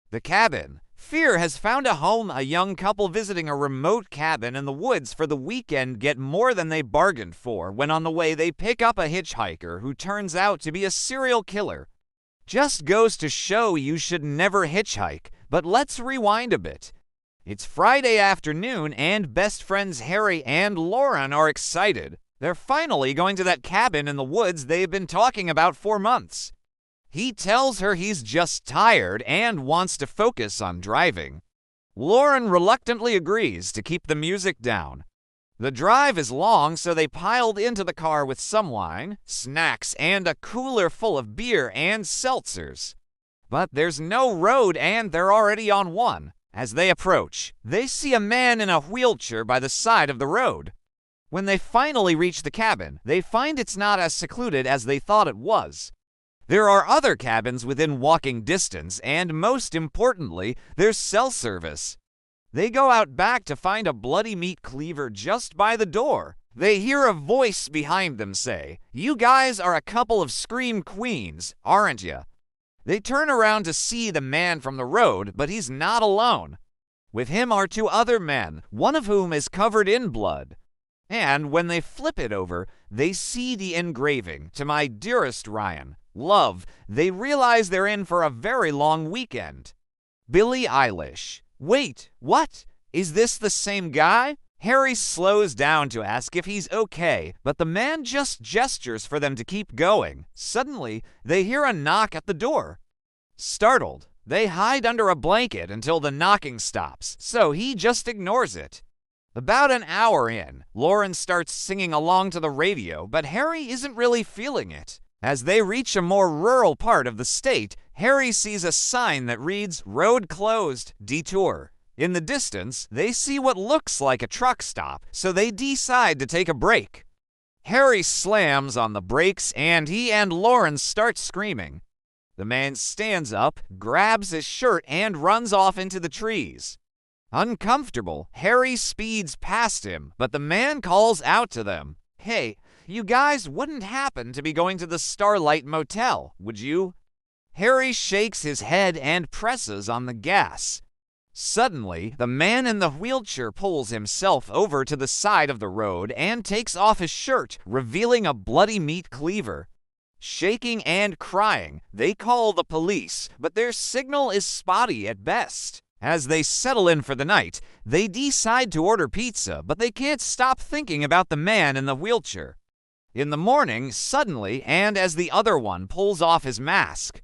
The cabin. Fear has found a home. A young couple visiting a remote cabin in the woods for the weekend get more than they bargained for when on the way they pick up a hitchhiker who turns out to be a serial killer. Just goes to show you should never hitchhike, but let's rewind a bit. It's Friday afternoon and best friends Harry and Lauren are excited. They're finally going to that cabin in the woods they've been talking about for months. He tells her he's just tired and wants to focus on driving. Lauren reluctantly agrees to keep the music down. The drive is long, so they piled into the car with some wine, snacks, and a cooler full of beer and seltzers. But there's no road and they're already on one. As they approach, they see a man in a wheelchair by the side of the road. When they finally reach the cabin, they find it's not as secluded as they thought it was. There are other cabins within walking distance, and most importantly, there's cell service. They go out back to find a bloody meat cleaver just by the door. They hear a voice behind them say, "You guys are a couple of scream queens, aren't you?" They turn around to see the man from the road, but he's not alone. With him are two other men, one of whom is covered in blood. And when they flip it over, they see the engraving, "To my dearest Ryan, love." They realize they're in for a very long weekend. Billie Eilish. Wait, what? Is this the same guy? Harry slows down to ask if he's okay, but the man just gestures for them to keep going. Suddenly, they hear a knock at the door. Startled, they hide under a blanket until the knocking stops, so he just ignores it. About an hour in, Lauren starts singing along to the radio, but Harry isn't really feeling it. As they reach a more rural part of the state, Harry sees a sign that reads, "Road closed, detour." In the distance, they see what looks like a truck stop, so they decide to take a break. Harry slams on the brakes and he and Lauren start screaming. The man stands up, grabs his shirt, and runs off into the trees. Uncomfortable, Harry speeds past him, but the man calls out to them, "Hey, you guys wouldn't happen to be going to the Starlight Motel, would you?" Harry shakes his head and presses on the gas. Suddenly, the man in the wheelchair pulls himself over to the side of the road and takes off his shirt, revealing a bloody meat cleaver. Shaking and crying, they call the police, but their signal is spotty at best. As they settle in for the night, they decide to order pizza, but they can't stop thinking about the man in the wheelchair. In the morning, suddenly, and as the other one pulls off his mask,